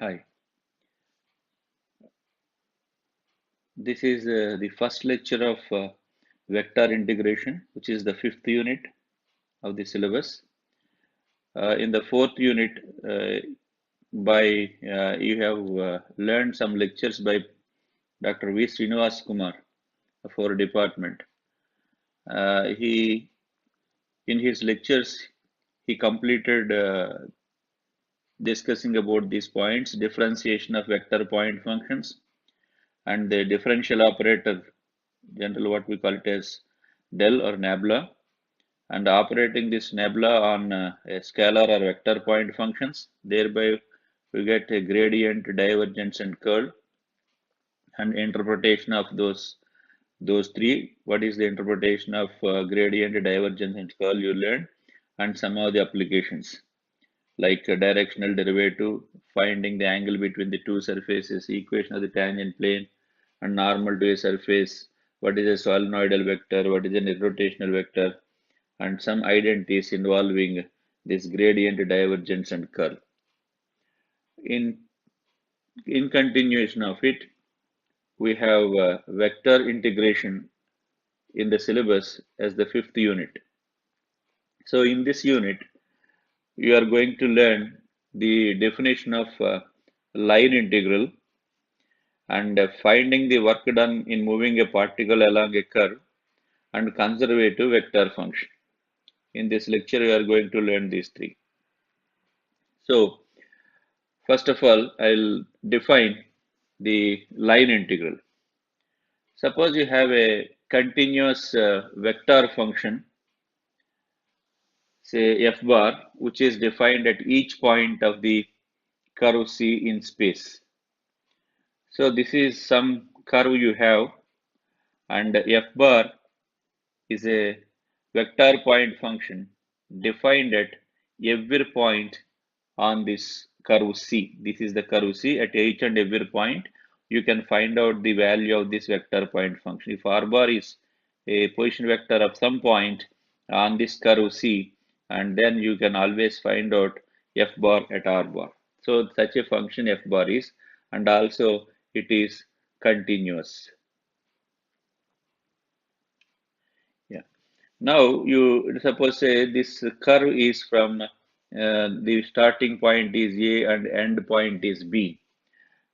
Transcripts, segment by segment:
Hi, this is the first lecture of vector integration, which is the fifth unit of the syllabus. In the fourth unit, you have learned some lectures by Dr. V. Srinivas Kumar of our department. He, in his lectures, he completed discussing about these points, differentiation of vector point functions, and the differential operator, general what we call it as del or nabla, and operating this nabla on a scalar or vector point functions. Thereby, we get a gradient, divergence, and curl, and interpretation of those three. What is the interpretation of gradient, divergence, and curl you learned, and some of the applications like directional derivative, finding the angle between the two surfaces, equation of the tangent plane, and normal to a surface. What is a solenoidal vector? What is an irrotational vector? And some identities involving this gradient, divergence, and curl. In, in continuation of it, we have vector integration in the syllabus as the fifth unit. So in this unit, you are going to learn the definition of line integral and finding the work done in moving a particle along a curve and conservative vector function. In this lecture, we are going to learn these three. So first of all, I'll define the line integral. Suppose you have a continuous vector function, say f bar, which is defined at each point of the curve C in space. So this is some curve you have, and f bar is a vector point function defined at every point on this curve C. This is the curve C. At each and every point, you can find out the value of this vector point function. If R bar is a position vector of some point on this curve C, and then you can always find out F bar at R bar. So such a function F bar is, and also it is continuous. Yeah. Now you suppose say this curve is from the starting point is A and end point is B.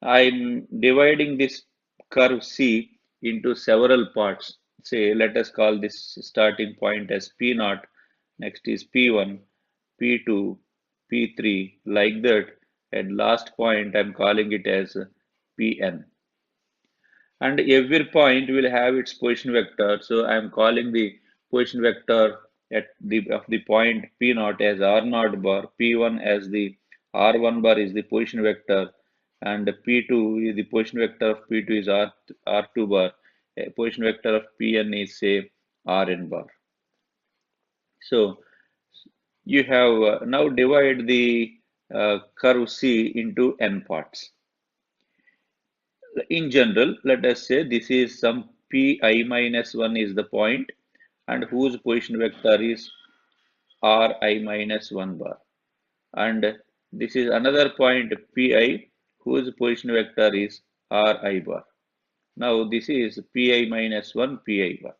I'm dividing this curve C into several parts. Say, let us call this starting point as P naught, next is P1, P2, P3, like that, and last point I'm calling it as Pn. And every point will have its position vector. So I'm calling the position vector at the of the point P naught as R naught bar, P1 as the R1 bar is the position vector, and P2 is the position vector of P2 is R2 bar. A position vector of Pn is say Rn bar. So you have now divide the curve C into n parts. In general, let us say this is some pi minus 1 is the point and whose position vector is ri minus 1 bar. And this is another point pi whose position vector is ri bar. Now this is pi minus 1 pi bar.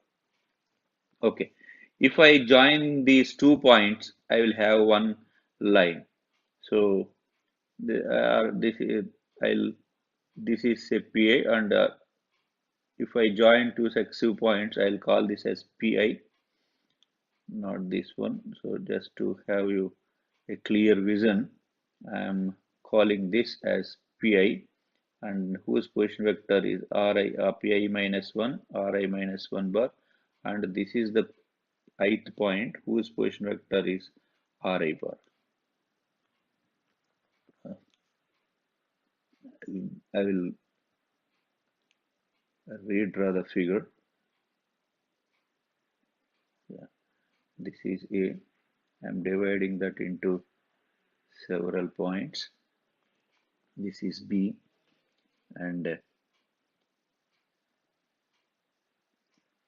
Okay. If I join these 2 points, I will have one line. So I'll this is a pi, and if I join two successive points, I'll call this as pi, not this one. So just to have you a clear vision, I'm calling this as pi, and whose position vector is ri, pi minus 1, ri minus 1 bar, and this is the ith point whose position vector is ri bar. I will redraw the figure. Yeah, this is A. I'm dividing that into several points. This is B, and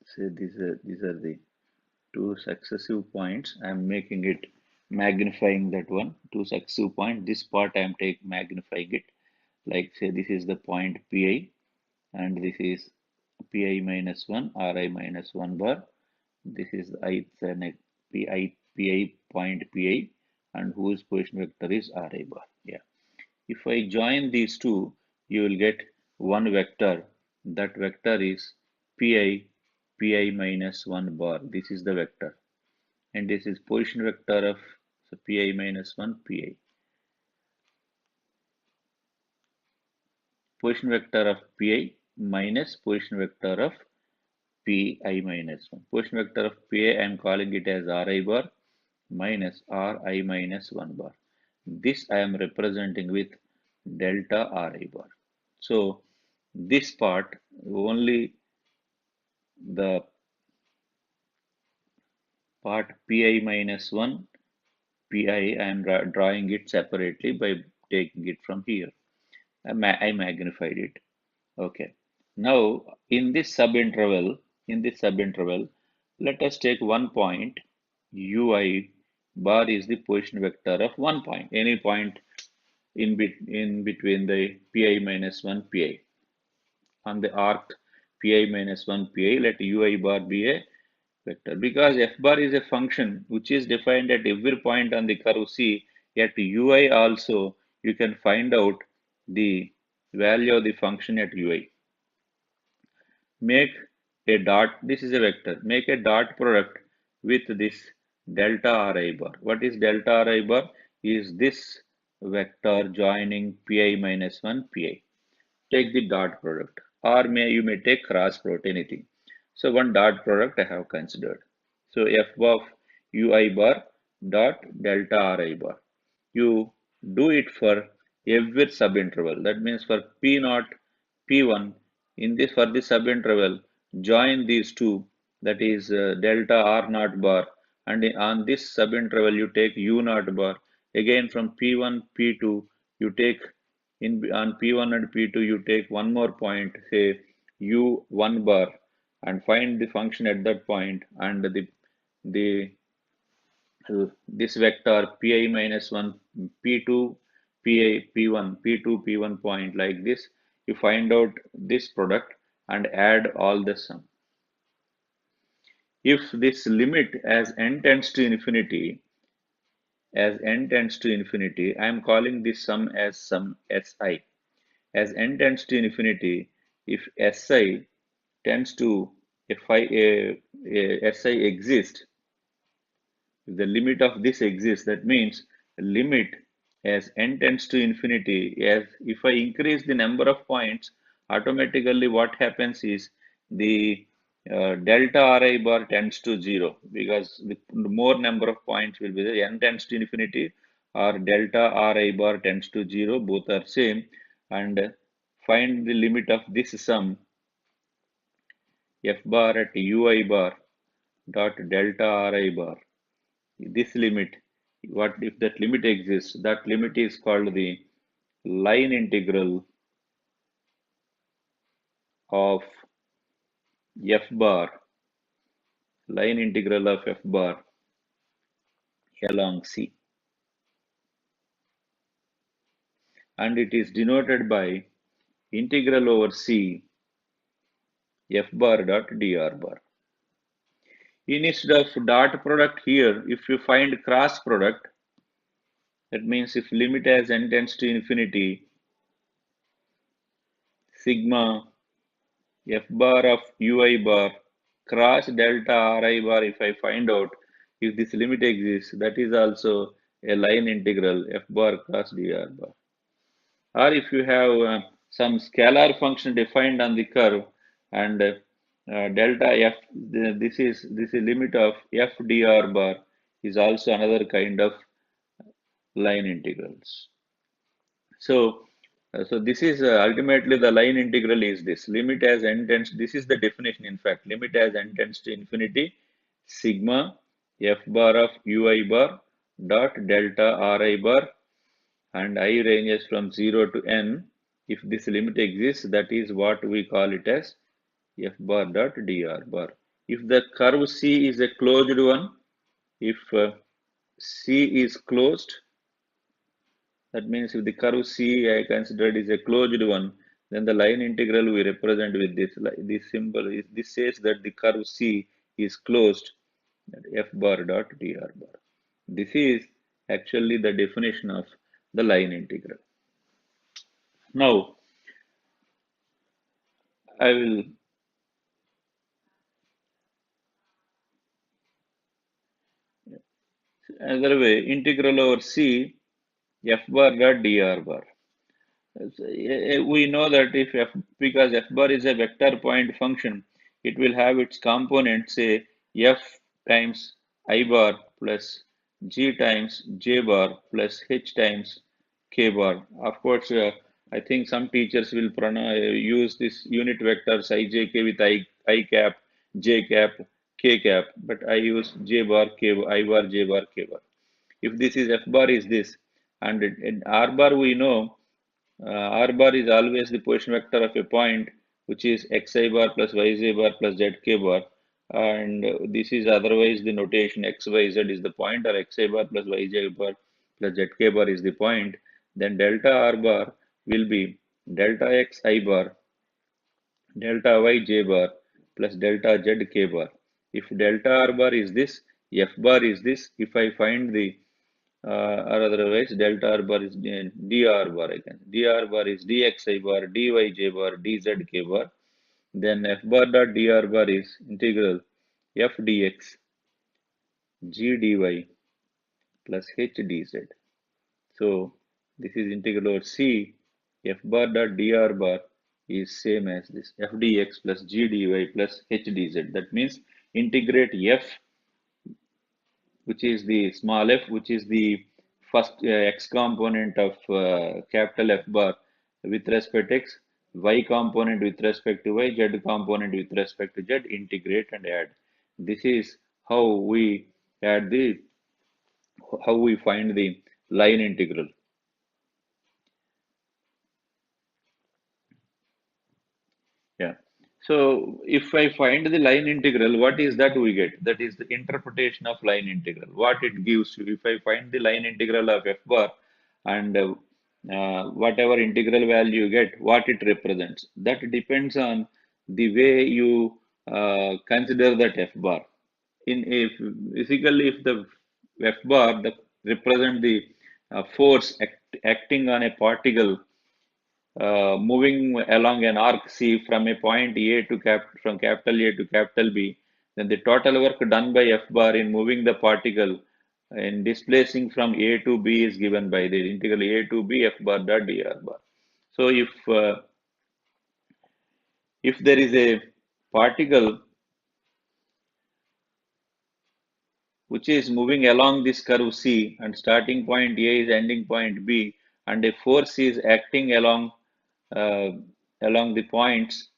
say these are the two successive points. I'm making it magnifying that one, two successive points. This part I'm magnifying it. Like say this is the point Pi and this is Pi minus 1, Ri minus 1 bar. This is ith Pi point Pi and whose position vector is Ri bar. Yeah. If I join these two, you will get one vector. That vector is Pi minus 1 bar. This is the vector. And this is position vector of so Pi minus 1 Pi. Position vector of Pi minus position vector of Pi minus 1. Position vector of Pi, I am calling it as Ri bar minus Ri minus 1 bar. This I am representing with delta Ri bar. So this part, only the part Pi minus 1 Pi, I am drawing it separately by taking it from here. I magnified it. Okay. Now in this subinterval, let us take one point. Ui bar is the position vector of one point, any point in between the Pi minus 1 Pi. On the arc Pi minus 1 Pi, let Ui bar be a vector. Because f bar is a function which is defined at every point on the curve C, at Ui also you can find out the value of the function at Ui. Make a dot, this is a vector, make a dot product with this delta Ri bar. What is delta Ri bar? Is this vector joining Pi minus 1 Pi. Take the dot product, or you may take cross product, anything. So one dot product I have considered. So f of ui bar dot delta Ri bar. You do it for every subinterval. That means for P naught, P1, in this for this subinterval, join these two, that is delta R naught bar, and on this subinterval you take U naught bar. Again from P1, P2, you take on P1 and P2 you take one more point, say U1 bar, and find the function at that point, and the this vector Pi minus 1 P2 Pi P1 P2 P1 point, like this you find out this product and add all the sum. If this limit as n tends to infinity, I am calling this sum as sum Si. As n tends to infinity, if Si tends to, if Si exists, if the limit of this exists, that means limit as n tends to infinity, as if I increase the number of points, automatically what happens is the delta Ri bar tends to 0, because the more number of points will be there. N tends to infinity or delta Ri bar tends to 0, both are same, and find the limit of this sum f bar at ui bar dot delta Ri bar. This limit, what if that limit exists, that limit is called the line integral of f bar, line integral of f bar along C, and it is denoted by integral over C f bar dot dr bar. Instead of dot product here, if you find cross product, that means if limit as n tends to infinity, sigma f bar of ui bar cross delta Ri bar, if I find out if this limit exists, that is also a line integral f bar cross dr bar. Or if you have some scalar function defined on the curve, and delta f, this is limit of f dr bar is also another kind of line integrals. So, so this is ultimately the line integral is this limit as n tends. This is the definition. In fact, limit as n tends to infinity, sigma f bar of ui bar dot delta Ri bar, and I ranges from 0 to n. If this limit exists, that is what we call it as f bar dot dr bar. If the curve C is a closed one, if C is closed, That means if the curve C I considered is a closed one, then the line integral we represent with this symbol. This says that the curve C is closed at f bar dot dr bar. This is actually the definition of the line integral. Now, I will another way integral over C f bar dot dr bar. We know that if f, because f bar is a vector point function, it will have its component say f times I bar plus g times j bar plus h times k bar. Of course, I think some teachers will use this unit vectors ijk with I cap, j cap, k cap, but I use j bar, I bar, j bar, k bar. If this is f bar is this, and in r bar we know r bar is always the position vector of a point, which is xi bar plus yj bar plus zk bar. And this is otherwise the notation xyz is the point, or xi bar plus yj bar plus zk bar is the point. Then delta r bar will be delta xi bar, delta yj bar plus delta zk bar. If delta r bar is this, f bar is this. If I find the or otherwise delta r bar is dr bar again. Dr bar is dxi bar, dyj bar, dzk bar. Then f bar dot dr bar is integral f dx g dy plus h dz. So this is integral over c f bar dot dr bar is same as this f dx plus g dy plus h dz. That means integrate f, which is the small f, which is the first x component of capital F bar with respect to x, y component with respect to y, z component with respect to z, integrate and add. This is how we add the, how we find the line integral. Yeah. So if I find the line integral, what is that we get? That is the interpretation of line integral. What it gives you. If I find the line integral of f bar and whatever integral value you get, what it represents. That depends on the way you consider that f bar. In if basically if the f bar represent the force acting on a particle moving along an arc C from a point A to from capital A to capital B, then the total work done by F bar in moving the particle in displacing from A to B is given by the integral A to B F bar dot dr bar. So if there is a particle which is moving along this curve C and starting point A is ending point B, and a force is acting uh, along the points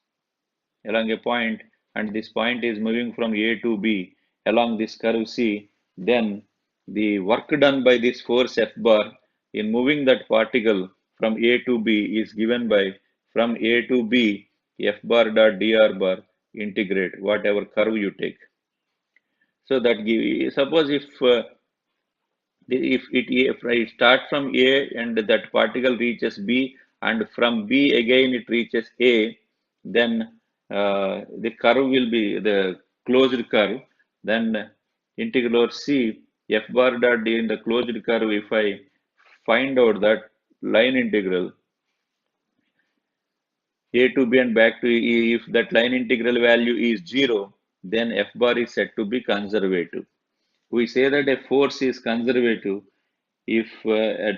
along a point, and this point is moving from A to B along this curve C, then the work done by this force F bar in moving that particle from A to B is given by from A to B F bar dot dr bar integrate whatever curve you take. So that give, suppose if I start from A and that particle reaches B, and from B again it reaches A, then the curve will be the closed curve. Then integral C f bar dot d in the closed curve. If I find out that line integral A to B and back to E, if that line integral value is 0, then f bar is said to be conservative. We say that a force is conservative if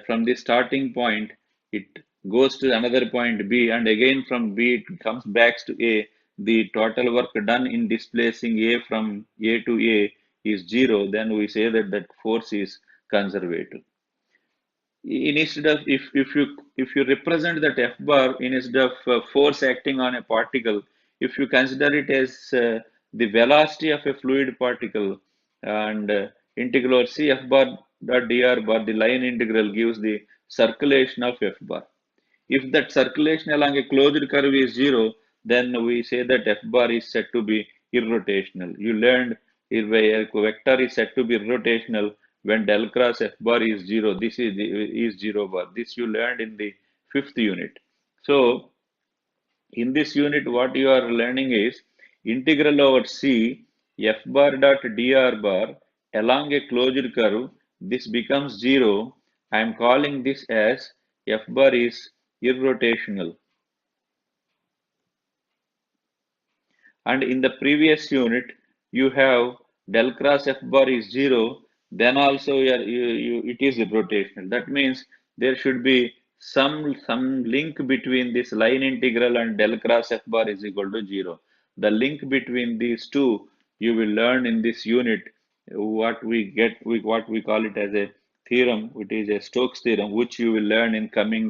from the starting point it goes to another point B, and again from B it comes back to A, the total work done in displacing A from A to A is 0, then we say that that force is conservative. Instead of if you represent that F bar instead of force acting on a particle, if you consider it as the velocity of a fluid particle, and integral C F bar dot dr bar, the line integral gives the circulation of F bar. If that circulation along a closed curve is 0, then we say that F bar is said to be irrotational. You learned if a vector is said to be irrotational when del cross f bar is 0. This is 0 bar. This you learned in the fifth unit. So in this unit, what you are learning is integral over C f bar dot dr bar along a closed curve. This becomes 0. I am calling this as f bar is irrotational. And in the previous unit, you have del cross f bar is 0, then also it is rotational. That means there should be some link between this line integral and del cross f bar is equal to 0. The link between these two you will learn in this unit, what we call it as a theorem, it is a Stokes theorem, which you will learn in coming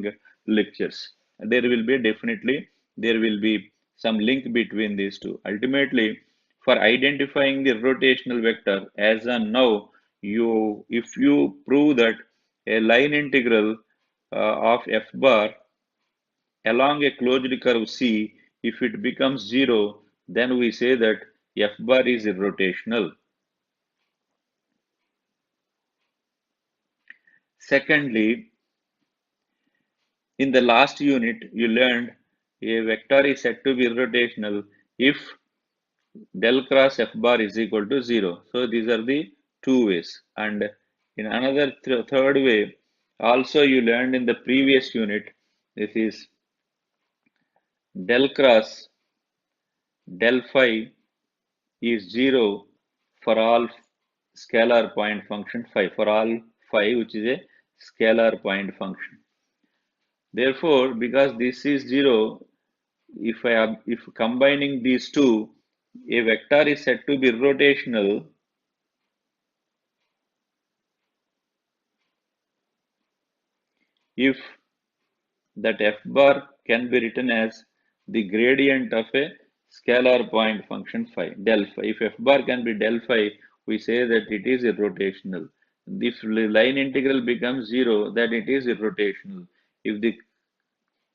lectures. There will be definitely there will be some link between these two. Ultimately, for identifying the rotational vector, as and now, if you prove that a line integral of f bar along a closed curve C, if it becomes 0, then we say that f bar is irrotational. Secondly, in the last unit, you learned a vector is said to be irrotational if del cross f bar is equal to 0. So these are the two ways. And in another third way, also you learned in the previous unit, this is del cross del phi is 0 for all scalar point function phi, for all phi which is a scalar point function. Therefore, because this is 0, if combining these two, a vector is said to be rotational if that f bar can be written as the gradient of a scalar point function phi, del phi. If f bar can be del phi, we say that it is irrotational. If line integral becomes 0, then it is irrotational. If the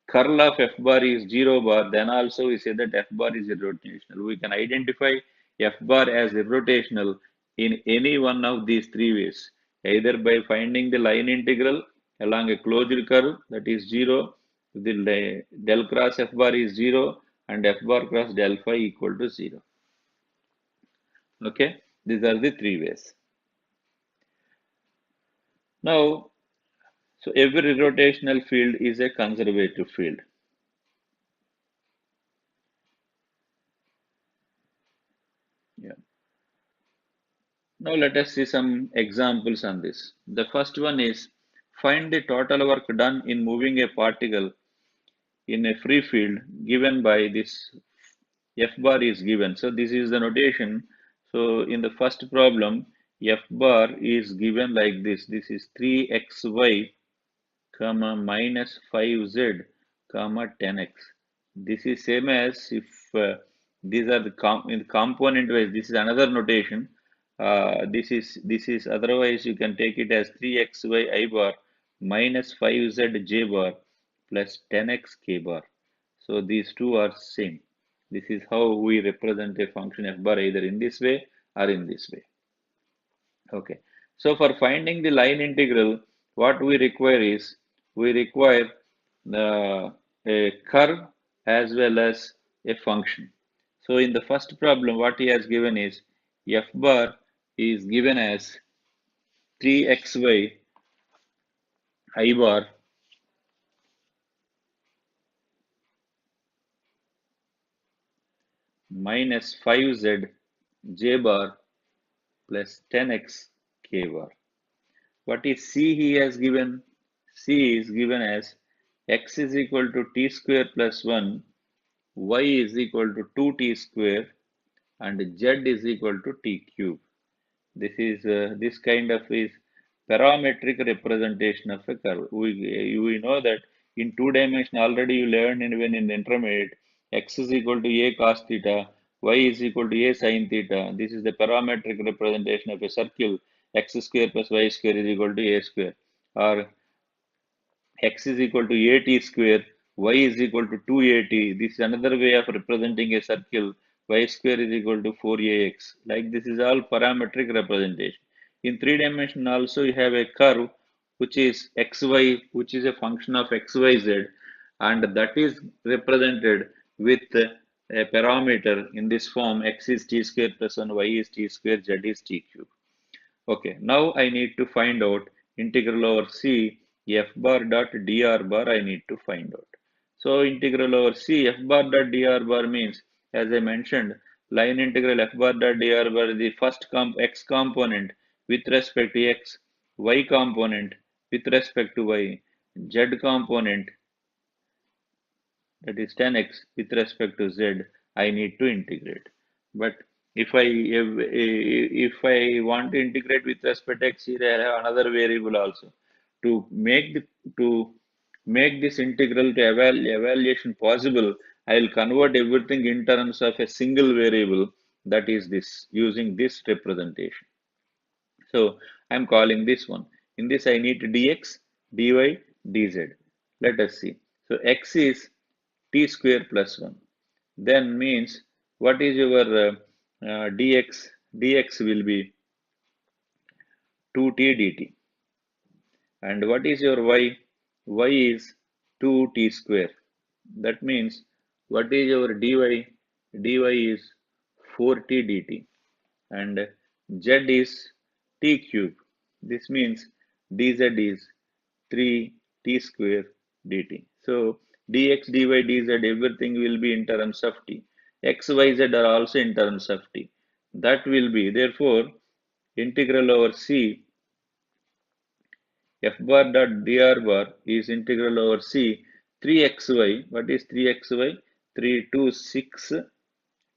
curl of f bar is 0 bar, then also we say that f bar is irrotational. We can identify f bar as irrotational in any one of these three ways, either by finding the line integral along a closed curve that is 0, the del cross f bar is 0 and f bar cross del phi equal to 0. Okay, these are the three ways. Now, so every rotational field is a conservative field. Yeah. Now let us see some examples on this. The first one is find the total work done in moving a particle in a free field given by this f bar is given. So this is the notation. So in the first problem, f bar is given like this. This is 3xy comma minus 5z comma 10x. This is same as if these are the in component wise. This is another notation. This is otherwise you can take it as 3xy I bar minus 5z j bar plus 10x k bar. So these two are same. This is how we represent a function f bar either in this way or in this way. Okay. So for finding the line integral, what we require is we require a curve as well as a function. So in the first problem, what he has given is f bar is given as 3xy I bar minus 5z j bar plus 10x k bar. What is C he has given? C is given as x is equal to t square plus 1, y is equal to 2t square, and z is equal to t cube. This kind of is parametric representation of a curve. We know that in two dimension already you learned even in the intermediate, x is equal to a cos theta, y is equal to a sin theta. This is the parametric representation of a circle. X square plus y square is equal to a square, or x is equal to at square, y is equal to 2at. This is another way of representing a circle. Y square is equal to 4ax. Like this is all parametric representation. In three dimension also you have a curve which is xy, which is a function of xyz, and that is represented with a parameter in this form: x is t square plus 1, y is t square, z is t cube. Okay, now I need to find out integral over c f bar dot dr bar I need to find out. So integral over c f bar dot dr bar means, as I mentioned, line integral f bar dot dr bar is the first x component with respect to x, y component with respect to y, z component, that is 10x, with respect to z, I need to integrate. But if I want to integrate with respect to x, here I have another variable also. To make this integral to evaluation possible, I will convert everything in terms of a single variable, that is this, using this representation. So I'm calling this one. In this I need dx, dy, dz. Let us see. So x is t square plus 1. Then means, what is your dx? Dx will be 2t dt. And what is your y? Y is 2t square. That means, what is your dy? Dy is 4t dt. And z is t cube. This means dz is 3t square dt. So dx, dy, dz, everything will be in terms of t. X, y, z are also in terms of t. That will be, therefore, integral over c f bar dot dr bar is integral over c 3xy. What is 3xy? 3 to 6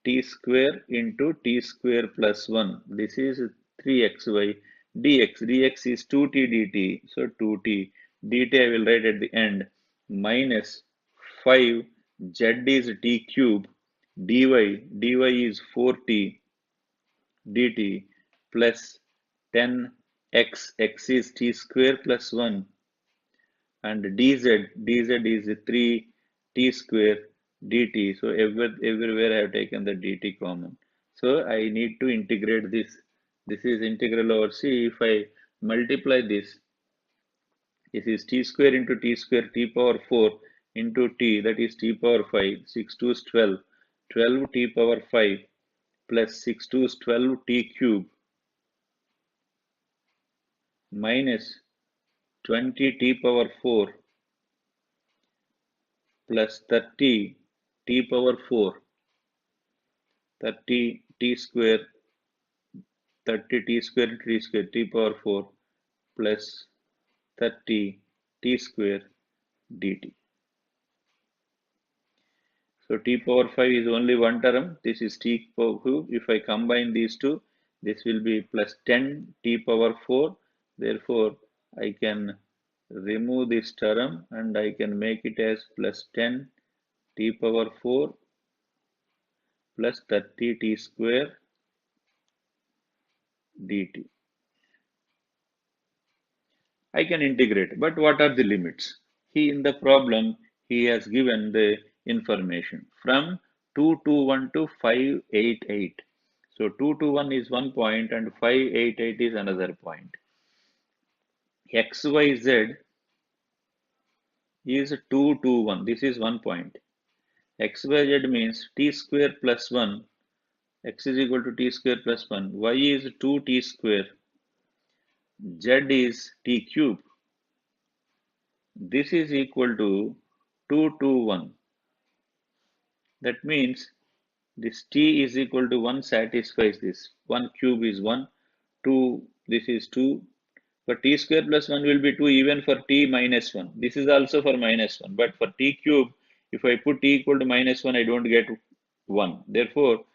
t square into t square plus 1. This is 3xy dx. Dx is 2t dt. So 2t dt I will write at the end, minus 5 z is t cube dy is 4t dt plus 10x, x is t square plus 1, and dz is 3t square dt. So everywhere I have taken the dt common. So I need to integrate this. This is integral over c. If I multiply this, this is t square into t square, t power 4 into t, that is t power 5, 6 2 is 12, 12 t power 5 plus 6 2 is 12 t cube minus 20 t power 4 plus 30 t power 4, 30 t square, 30 t square t square, t power 4 plus 30 t square dt. So t power 5 is only one term. This is t power 2. If I combine these two, this will be plus 10 t power 4. Therefore, I can remove this term and I can make it as plus 10 t power 4 plus 30 t square dt. I can integrate, but what are the limits? In the problem, he has given the information from 221 to 588. So 221 is one point and 588 is another point. XYZ is 221. This is one point. XYZ means t square plus 1. X is equal to t square plus 1. Y is 2t square. Z is t cube. This is equal to 221. That means this t is equal to 1 satisfies this. 1 cube is 1, 2, this is 2. But t square plus 1 will be 2 even for t minus 1. This is also for minus 1. But for t cube, if I put t equal to minus 1, I don't get 1. Therefore,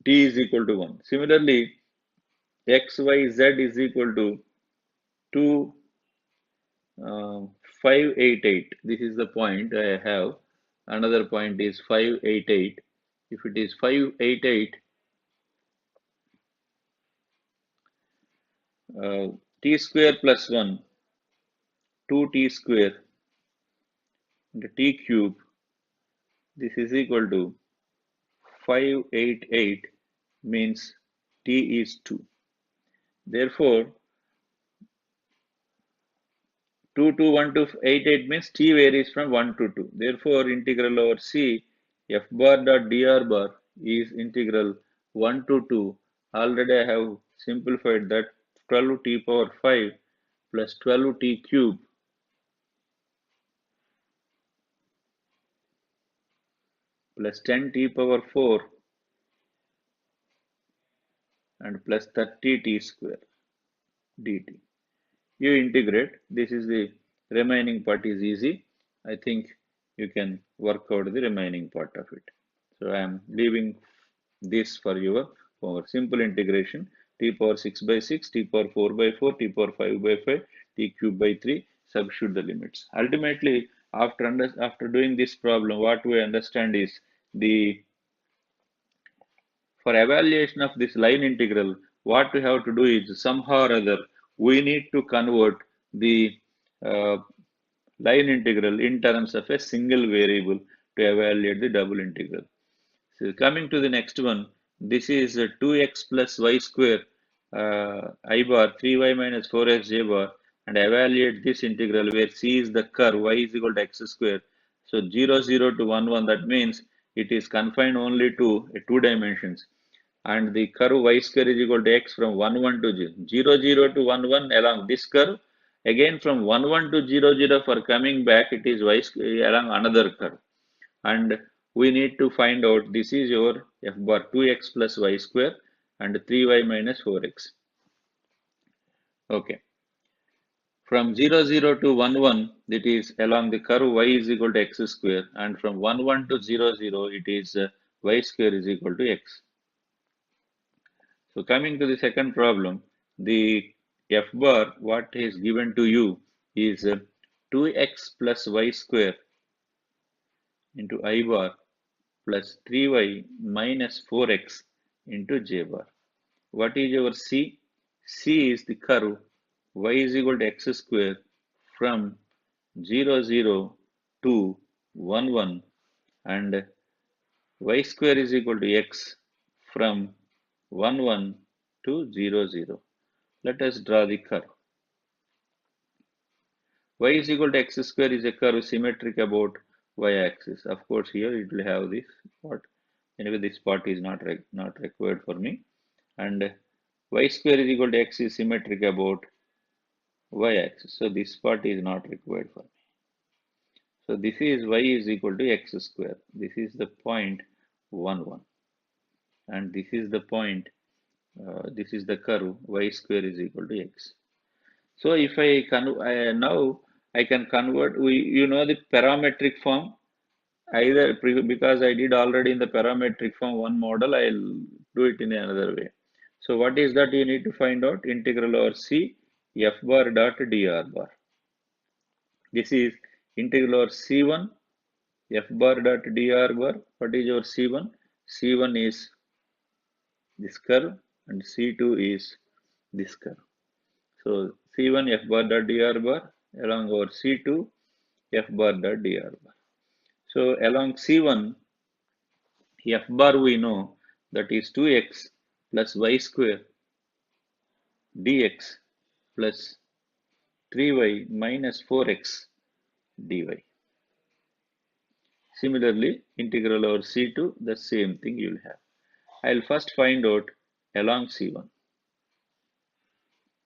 t is equal to 1. Similarly, x, y, z is equal to 2, 588. This is the point I have. Another point is 588. If it is 588, t square plus 1, 2t square into t cube, this is equal to 588, means t is 2. Therefore, 2 to 1 to 8 means t varies from 1 to 2. Therefore, integral over c f bar dot dr bar is integral 1 to 2. Already I have simplified that 12t power 5 plus 12t cube plus 10t power 4 and plus 30t square dt. You integrate. This is the remaining part is easy. I think you can work out the remaining part of it. So I am leaving this for your homework. Simple integration. T power 6 by 6, t power 4 by 4, t power 5 by 5, t cube by 3. Substitute the limits. Ultimately, after doing this problem, what we understand is the for evaluation of this line integral, what we have to do is somehow or other, we need to convert the uh, line integral in terms of a single variable to evaluate the double integral. So coming to the next one, this is 2x plus y square I bar 3y minus 4x j bar and evaluate this integral where c is the curve y is equal to x square. So 0, 0 to 1, 1, that means it is confined only to two dimensions and the curve y square is equal to x from 1, 1 to 0, 0 to 1, 1 along this curve. Again from 1, 1 to 0, 0 for coming back it is y square along another curve. And we need to find out this is your f bar 2x plus y square and 3y minus 4x. Okay. From 0, 0 to 1, 1, that is along the curve y is equal to x square, and from 1, 1 to 0, 0, it is y square is equal to x. So coming to the second problem, the f bar, what is given to you is 2x plus y square into I bar plus 3y minus 4x into j bar. What is your C? C is the curve y is equal to x square from 0, 0 to 1, 1 and y square is equal to x from 1, 1 to 0, 0. Let us draw the curve. Y is equal to x square is a curve symmetric about y-axis. Of course, here it will have this part. Anyway, this part is not required for me. And y square is equal to x is symmetric about y-axis. So this part is not required for me. So this is y is equal to x square. This is the point 1, 1. And this is the point, this is the curve y square is equal to x. So if now I can convert, you know the parametric form, either because I did already in the parametric form one model, I'll do it in another way. So what is that you need to find out? Integral over c f bar dot dr bar. This is integral over c1 f bar dot dr bar. What is your c1? C1 is this curve and c2 is this curve. So C1 f bar dot dr bar along over C2 f bar dot dr bar. So along C1 f bar we know that is 2x plus y square dx plus 3y minus 4x dy. Similarly, integral over C2, the same thing you will have. I will first find out along C1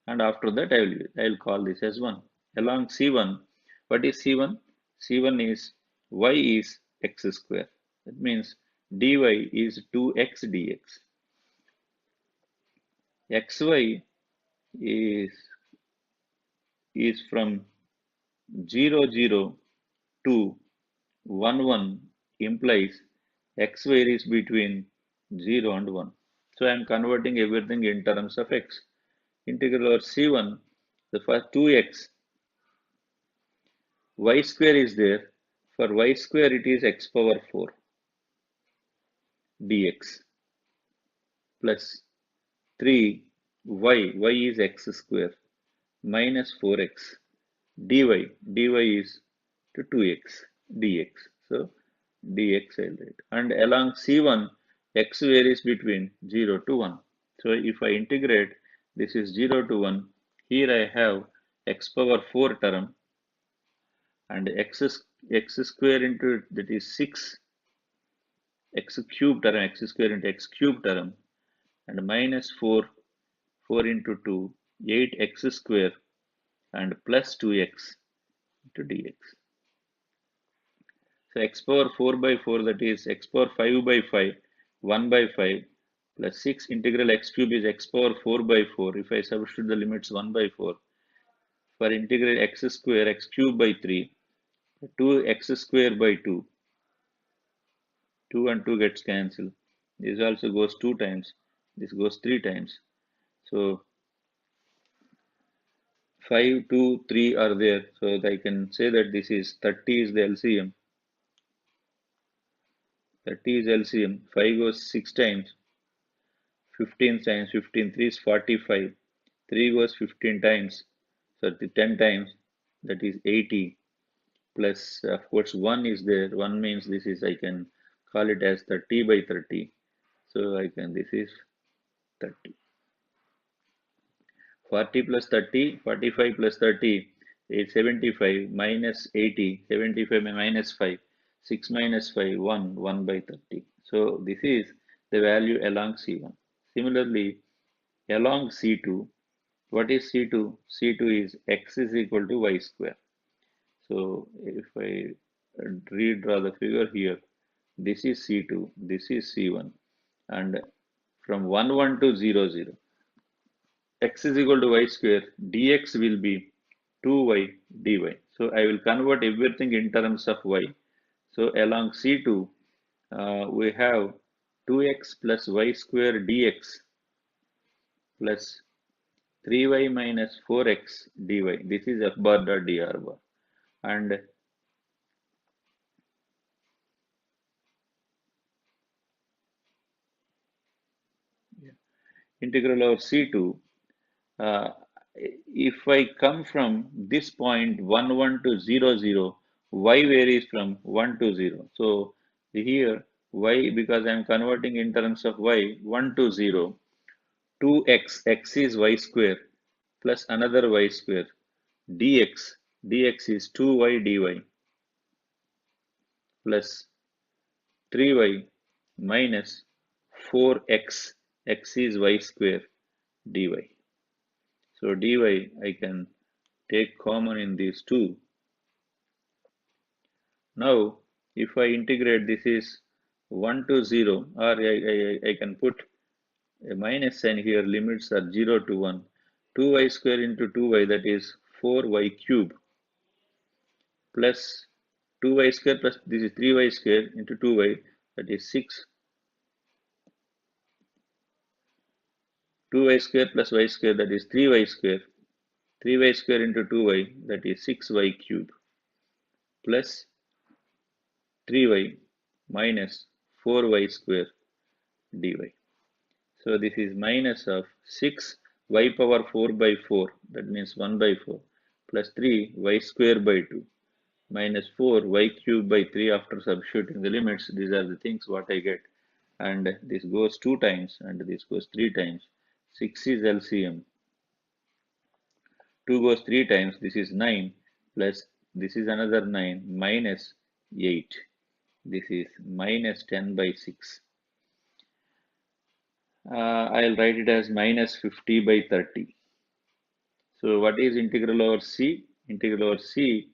and after that I will call this as 1. Along C1, what is C1? C1 is y is x square. That means dy is 2x dx. xy is from 0, 0 to 1, 1 implies x varies between 0 and 1. So I am converting everything in terms of x. Integral over C1, the first 2x, y square is there. For y square it is x power 4 dx plus 3 y is x square minus 4x dy is to 2x dx. So dx I'll write. And along C1, x varies between 0 to 1. So if I integrate, This is 0 to 1. Here I have x power 4 term and x square into that is 6 x cube term, x square into x cube term, and minus 4 into 2, 8x square, and plus 2x into dx. So x power 4 by 4, that is x power 5 by 5, 1 by 5, plus 6 integral x cube is x power 4 by 4. If I substitute the limits 1 by 4, for integral x square, x cube by 3, 2x square by 2, 2 and 2 gets cancelled. This also goes 2 times, this goes 3 times. So 5, 2, 3 are there. So I can say that this is 30 is the LCM. 30 is LCM. 5 goes 6 times. 15 times 15, 3 is 45. 3 goes 15 times. So 10 times, that is 80. Plus, of course, 1 is there. 1 means this is, I can call it as 30 by 30. So this is 30. 40 plus 30, 45 plus 30 is 75 minus 80, 75 minus 5, 6 minus 5, 1, 1 by 30. So this is the value along C1. Similarly, along C2, what is C2? C2 is x is equal to y square. So if I redraw the figure here, this is C2, this is C1, and from 1, 1 to 0, 0. X is equal to y square, dx will be 2y dy. So I will convert everything in terms of y. So along C2, we have 2x plus y square dx plus 3y minus 4x dy. This is f bar dot dr bar. And integral over C2, if I come from this point 1, 1 to 0, 0, y varies from 1 to 0. So here y, because I am converting in terms of y, 1 to 0, 2x, x is y square plus another y square, dx, dx is 2y dy plus 3y minus 4x, x is y square dy. So dy I can take common in these two. Now if I integrate, this is 1 to 0, or I can put a minus sign here, limits are 0 to 1. 2y square into 2y, that is 4y cube, plus 2y square plus this is 3y square into 2y, that is 6. 2y square plus y square, that is 3y square. 3y square into 2y, that is 6y cube, plus 3y minus 4y square dy. So this is minus of 6 y power 4 by 4, that means 1 by 4, plus 3 y square by 2, minus 4 y cube by 3 after substituting the limits. These are the things what I get. And this goes 2 times and this goes 3 times. 6 is LCM. 2 goes 3 times, this is 9, plus this is another 9, minus 8. This is minus 10 by 6. I'll write it as minus 50 by 30. So what is integral over C? Integral over C,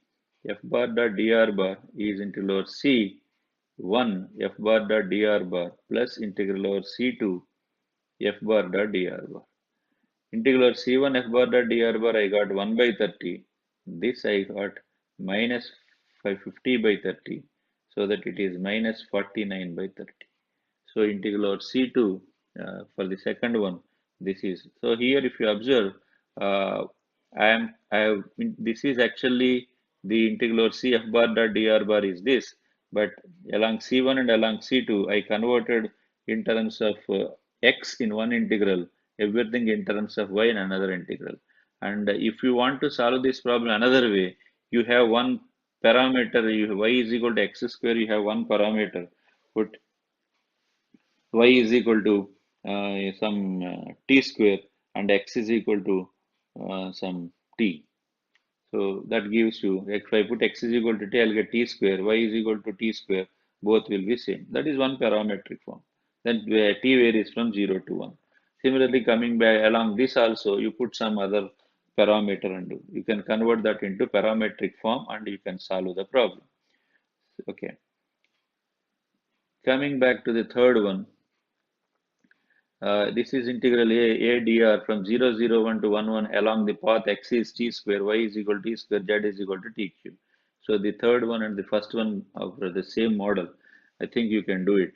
f bar dot dr bar is integral over C 1 f bar dot dr bar plus integral over C2 f bar dot dr bar. Integral over C1 f bar dot dr bar I got 1 by 30. This I got minus 550 by 30. So that it is minus 49 by 30. So integral over C2 for the second one, this is. So here if you observe, uh, this is actually the integral over C f bar dot dr bar is this, but along C1 and along C2, I converted in terms of x in one integral, everything in terms of y in another integral. And if you want to solve this problem another way, you have one parameter, y is equal to x square, you have one parameter, put y is equal to some t square, and x is equal to some t. So that gives you, if I put x is equal to t, I'll get t square, y is equal to t square, both will be same. That is one parametric form. Then t varies from 0 to 1. Similarly, coming by along this also, you put some other parameter and do. You can convert that into parametric form and you can solve the problem. Okay. Coming back to the third one, this is integral a dr from 0, 0, 1 to 1, 1 along the path x is t square, y is equal to t square, z is equal to t cube. So the third one and the first one of the same model, I think you can do it.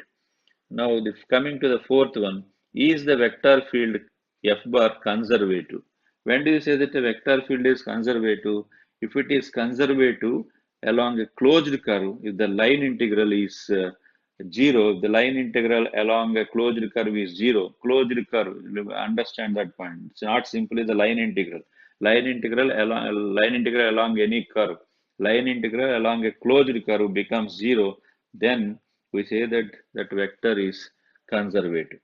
Now, coming to the fourth one, is the vector field f bar conservative? When do you say that a vector field is conservative? If it is conservative along a closed curve, if the line integral is 0, if the line integral along a closed curve is 0, closed curve, understand that point. It's not simply the line integral. Line integral along any curve. Line integral along a closed curve becomes 0, then we say that that vector is conservative.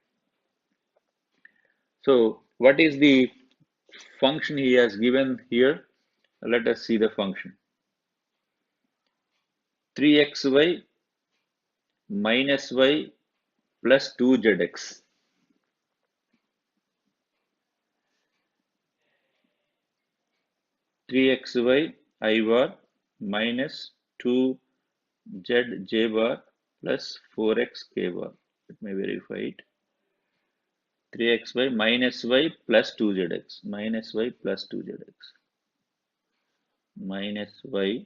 So what is the function he has given here? Let us see the function. 3xy minus y plus 2zx. 3xy I bar minus 2z j bar plus 4x k bar. Let me verify it. 3xy minus y plus 2zx. Minus y plus 2zx. Minus y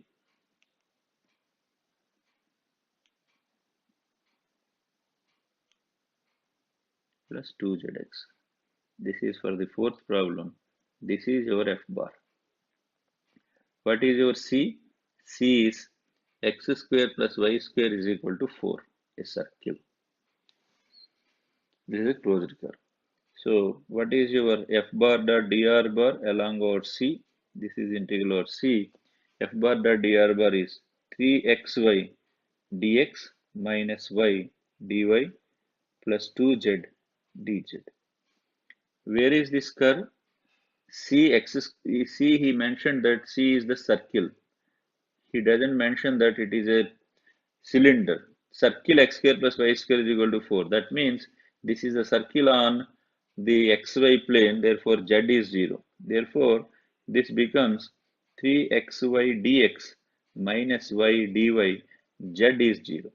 plus 2zx. This is for the fourth problem. This is your f bar. What is your c? C is x square plus y square is equal to 4, a circle. This is a closed curve. So what is your f bar dot dr bar along our c? This is integral over c. F bar dot dr bar is 3xy dx minus y dy plus 2z dz. Where is this curve? C he mentioned that C is the circle. He doesn't mention that it is a cylinder. Circle x square plus y square is equal to 4. That means this is a circle on the xy plane, therefore z is 0. Therefore, this becomes 3xy dx minus y dy, z is 0.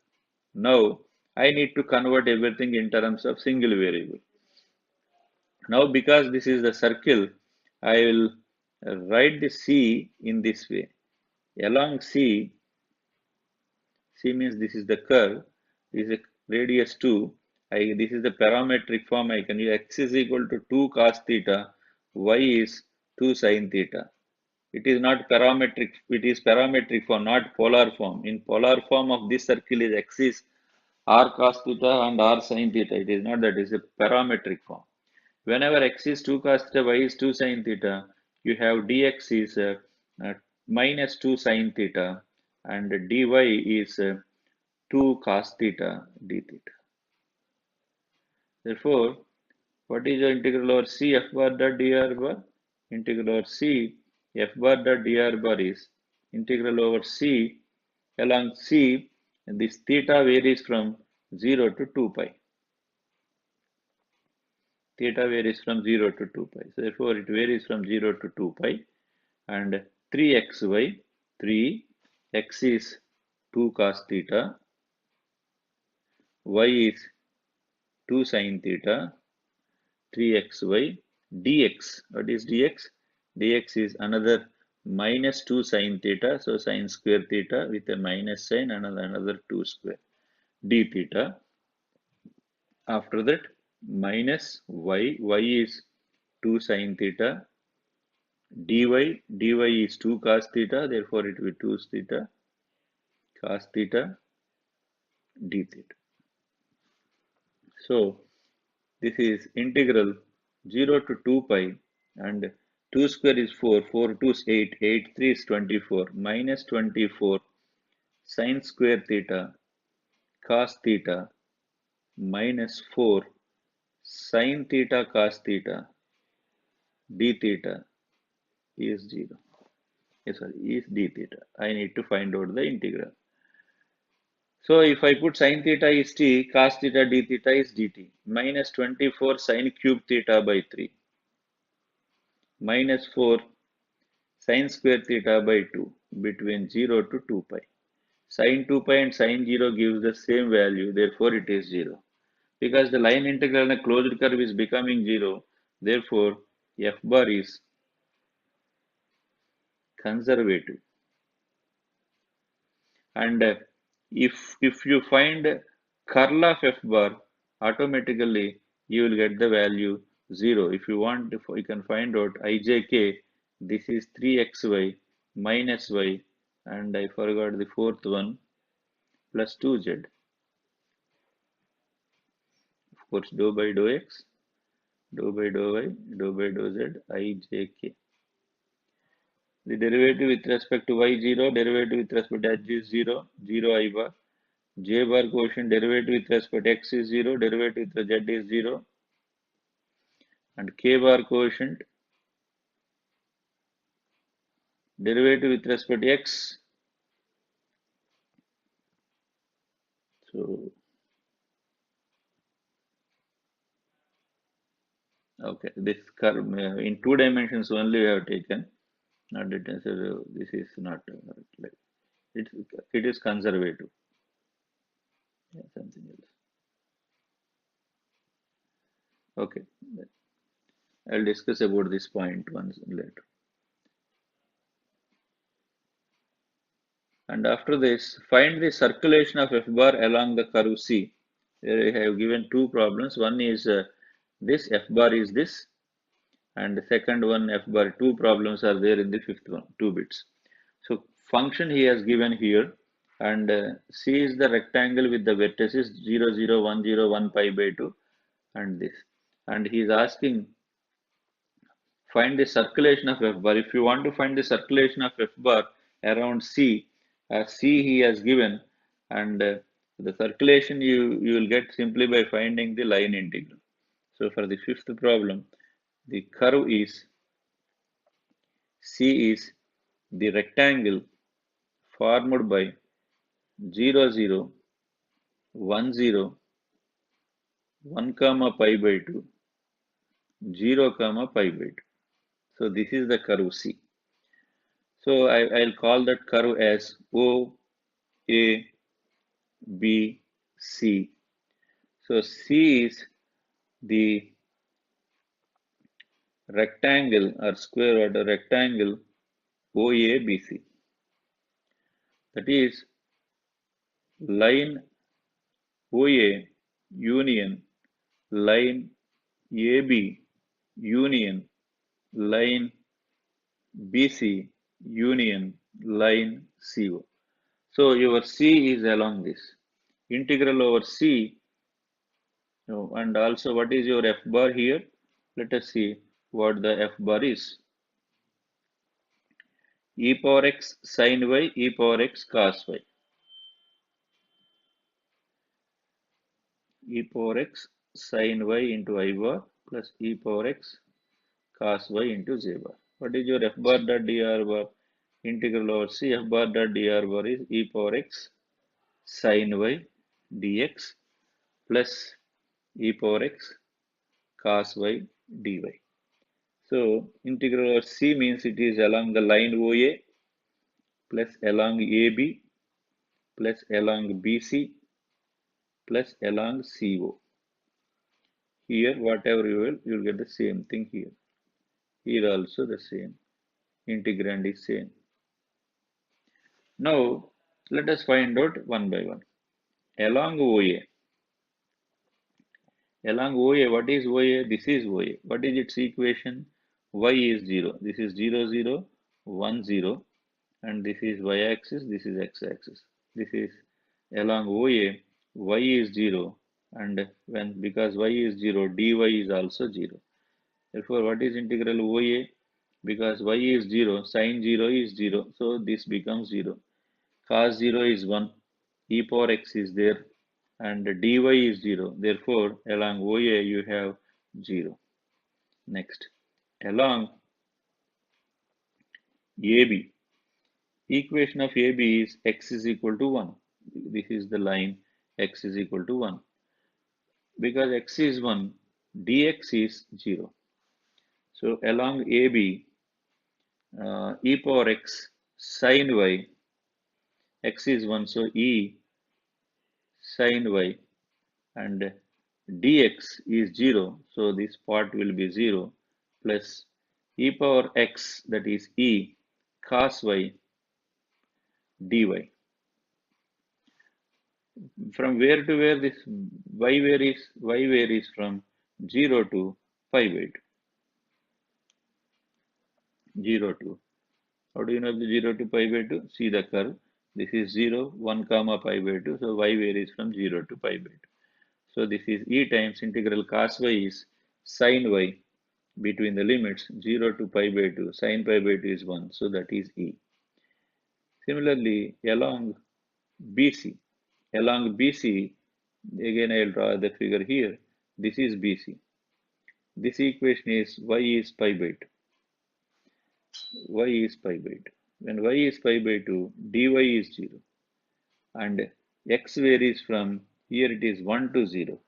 Now, I need to convert everything in terms of single variable. Now, because this is the circle, I will write the C in this way. Along C, C means this is the curve, this is a radius 2. This is the parametric form. I can use x is equal to 2 cos theta, y is 2 sin theta. It is not parametric, it is parametric form, not polar form. In polar form of this circle is x is r cos theta and r sin theta. It is not that, it is a parametric form. Whenever x is 2 cos theta, y is 2 sin theta, you have dx is minus 2 sin theta and dy is 2 cos theta d theta. Therefore, what is the integral over c f bar dot dr bar? Integral over c f bar dot dr bar is integral over c along c, and this theta varies from 0 to 2 pi. Theta varies from 0 to 2 pi. So therefore, it varies from 0 to 2 pi. And 3xy, 3, x is 2 cos theta, y is 2 sin theta, 3xy, dx. What is dx? Dx is another minus 2 sin theta, so sin square theta with a minus sign, another 2 square, d theta. After that, minus y is 2 sin theta, dy is 2 cos theta, therefore it will be 2 theta, cos theta, d theta. So this is integral 0 to 2 pi, and 2 square is 4, 4 2 is 8, 8 3 is 24, minus 24 sin square theta cos theta minus 4 sin theta cos theta d theta is 0. Yes, sorry, is d theta. I need to find out the integral. So if I put sine theta is t, cos theta d theta is dt. Minus 24 sine cube theta by 3. Minus 4 sine square theta by 2 between 0 to 2 pi. Sine 2 pi and sine 0 gives the same value, therefore it is 0. Because the line integral in a closed curve is becoming 0, therefore f bar is conservative. And if you find curl of f bar, automatically you will get the value 0. If you want, you can find out ijk, this is 3xy minus y, and I forgot the fourth one, plus 2z. Of course, dou by dou x, dou by dou y, dou by dou z, ijk. The derivative with respect to y 0, derivative with respect to h is 0, 0 I bar. J bar quotient derivative with respect to x is 0, derivative with z is 0, and k bar quotient derivative with respect to x. So, okay, this curve in 2 dimensions only we have taken, not written. So this is not like it is conservative. Yeah, something else. Okay, I'll discuss about this point once later. And after this, find the circulation of f bar along the curve C. Here I have given two problems. One is this f bar is this, and the second one f bar. Two problems are there in the fifth one, 2 bits. So function he has given here, and C is the rectangle with the vertices 0, 0, 1, 0, 1 pi by 2, and this. And he is asking find the circulation of f bar. If you want to find the circulation of f bar around C, as C he has given, and the circulation you will get simply by finding the line integral. So for the fifth problem, the curve is C is the rectangle formed by 0, 0, 1, 0, 1 comma pi by 2, 0 comma pi by 2. So this is the curve C. So I'll call that curve as O, A, B, C. So C is the rectangle or square or the rectangle OABC. That is line OA union line AB union line BC union line CO. So your C is along this. Integral over C, and also what is your F bar here? Let us see what the F bar is. E power x sin y, e power x cos y. E power x sin y into I bar plus e power x cos y into j bar. What is your F bar dot dr bar? Integral over C F bar dot dr bar is e power x sin y dx plus e power x cos y dy. So integral over C means it is along the line OA plus along AB plus along BC plus along CO. Here whatever you will get the same thing here. Here also the same. Integrand is same. Now let us find out one by one. Along OA. Along OA, what is OA? This is OA. What is its equation? Y is 0. This is 0, 0, 1, 0. And this is y-axis, this is x-axis. This is along OA, y is 0. And because y is 0, dy is also 0. Therefore, what is integral OA? Because y is 0, sine 0 is 0. So this becomes 0. Cos 0 is 1. E power x is there. And dy is 0. Therefore, along OA you have 0. Next. along AB. Equation of AB is x is equal to 1. This is the line x is equal to 1. Because x is 1, dx is 0. So along AB, e power x sin y, x is 1, so e sin y, and dx is 0, so this part will be 0, plus e power x, that is e cos y dy. From where to where this y varies from 0 to pi by 2. 0 to. How do you know the 0 to pi by 2? See the curve. This is 0, 1 comma pi by 2. So y varies from 0 to pi by 2. So this is e times integral cos y is sin y between the limits 0 to pi by 2. Sin pi by 2 is 1. So that is e. Similarly, along BC, again I will draw the figure here. This is BC. This equation is y is pi by 2. Y is pi by 2. When y is pi by 2, dy is 0. And x varies from, here it is 1 to 0.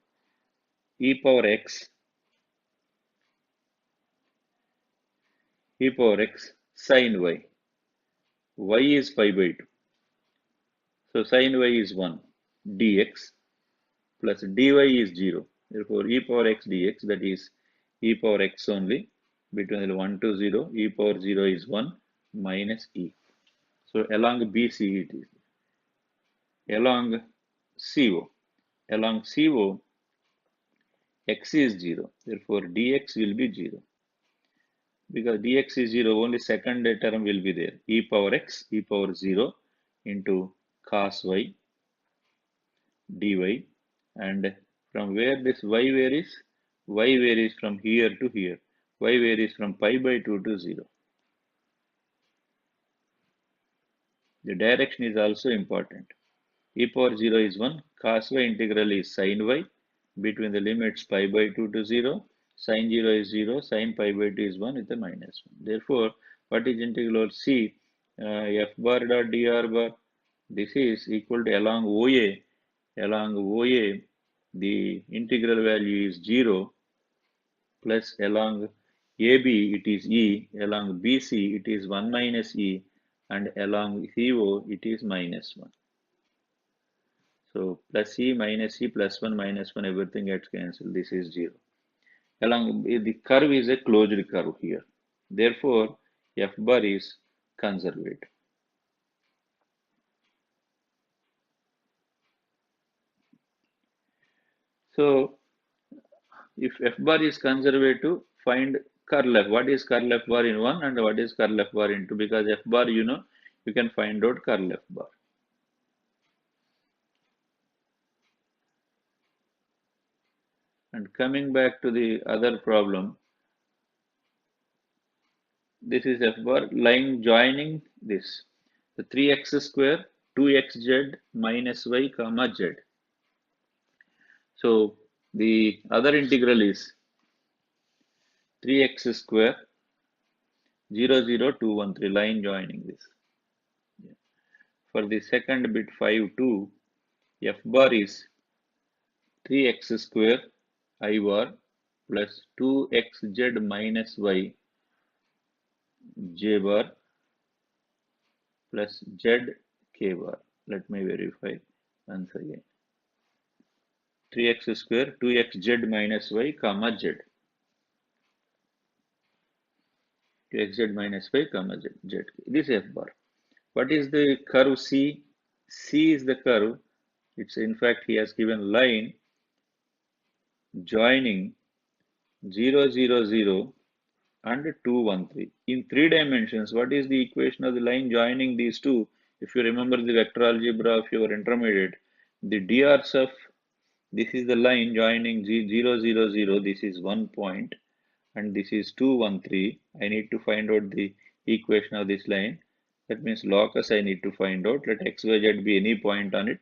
E power x sin y. Y is pi by 2. So sin y is 1 dx plus dy is 0. Therefore, e power x dx, that is e power x only, between 1 to 0, e power 0 is 1 minus e. So along BC it is. Along CO, x is 0. Therefore, dx will be 0. Because dx is 0, only second term will be there. E power x, e power 0 into cos y dy. And from where this y varies from here to here. Y varies from pi by 2 to 0. The direction is also important. E power 0 is 1. Cos y integral is sin y between the limits pi by 2 to 0. Sin 0 is 0. Sin pi by 2 is 1 with a minus 1. Therefore, what is integral C f bar dot dr bar? This is equal to along OA. Along OA, the integral value is 0, plus along AB it is E, along BC it is 1 minus E, and along CO it is minus 1. So plus E minus E plus 1 minus 1, everything gets cancelled. This is 0. Along the curve is a closed curve here. Therefore, F bar is conservative. So if F bar is conservative, find curl F. What is curl F bar in 1 and what is curl F bar in 2? Because F bar, you can find out curl F bar. And coming back to the other problem, this is F bar line joining this. The 3x square, 2xz minus y comma z. So the other integral is 3x square 0 0 2 1 3, line joining this. For the second bit 5 2, F bar is 3x square I bar plus 2xz minus y j bar plus z k bar. Let me verify once again. 3x square 2xz minus y comma z. 2xz minus y comma z. This is F bar. What is the curve C? C is the curve. It's in fact he has given line joining 0 0 0 and 2 1 3 in 3 dimensions. What is the equation of the line joining these two? If you remember the vector algebra of your intermediate, the dr's of this is the line joining 0 0 0. This is 1 point and this is 2 1 3. I need to find out the equation of this line. That means locus I need to find out. Let x y z be any point on it.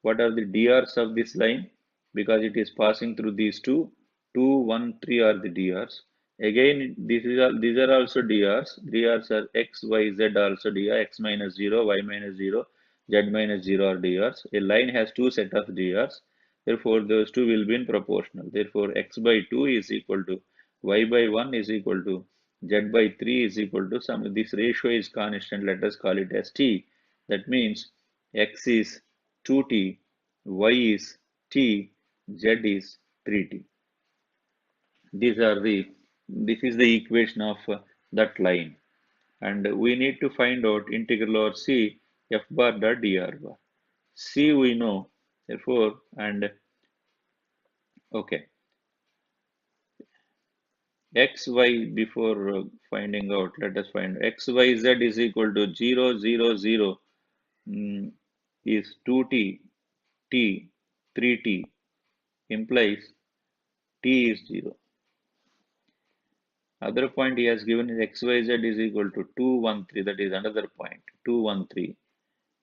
What are the dr's of this line? Because it is passing through these two, 2 1 3 are the dr's. Again, these are also DRs. DRs are X, Y, Z also DR, X minus 0, Y minus 0, Z minus 0 are DRs. A line has two set of DRs. Therefore, those two will be in proportional. Therefore, X by 2 is equal to Y by 1 is equal to Z by 3 is equal to some. This ratio is constant. Let us call it as T. That means X is 2T, Y is T, Z is 3T. These are this is the equation of that line, and we need to find out integral over C f bar dot dr bar. C we know, therefore, and okay, x y before finding out, let us find x y z is equal to 0 0 0 is 2t t 3t implies t is 0. Other point he has given is xyz is equal to 213, that is another point, 213.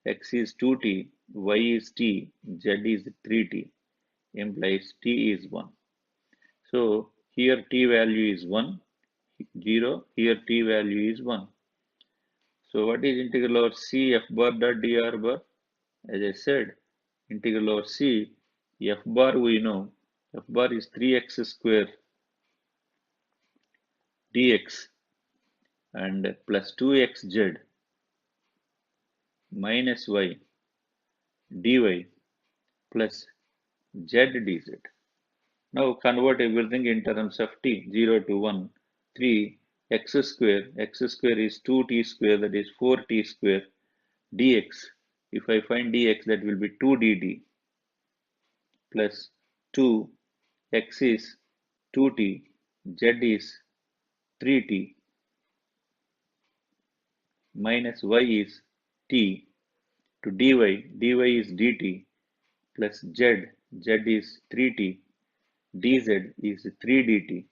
X is 2t, y is t, z is 3t, implies t is 1. So here t value is 1, 0, here t value is 1. So what is integral over c f bar dot dr bar? As I said, integral over c f bar we know, f bar is 3x square dx and plus 2xz minus y dy plus z dz. Now convert everything in terms of t, 0 to 1, 3 x square is 2t square, that is 4t square dx. If I find dx, that will be 2 dt plus 2 x is 2t, z is 3t minus y is t to dy, dy is dt plus z, z is 3t, dz is 3 dt.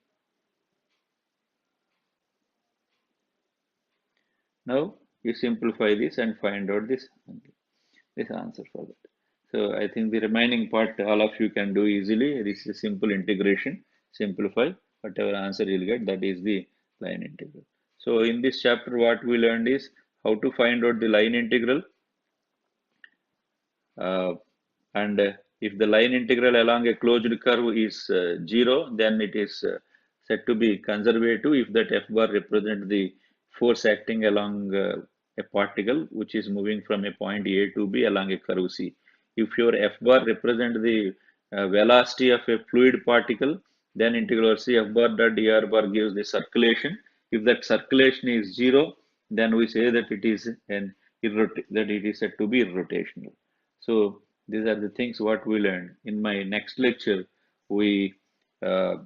Now you simplify this and find out this answer for that. So I think the remaining part all of you can do easily. This is a simple integration. Simplify whatever answer you'll get. That is the line integral. So in this chapter, what we learned is how to find out the line integral. Uh, and if the line integral along a closed curve is 0, then it is said to be conservative if that f bar represents the force acting along a particle which is moving from a point A to B along a curve C. If your f bar represents the velocity of a fluid particle, then integral C f bar dot dr bar gives the circulation. If that circulation is 0, then we say that it is that it is said to be irrotational. So these are the things what we learned. In my next lecture, we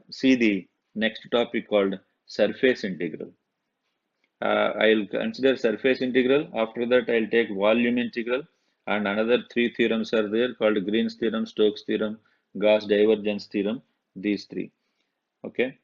see the next topic called surface integral. I'll consider surface integral. After that, I'll take volume integral, and another three theorems are there called Green's theorem, Stokes theorem, Gauss divergence theorem. These three. Okay.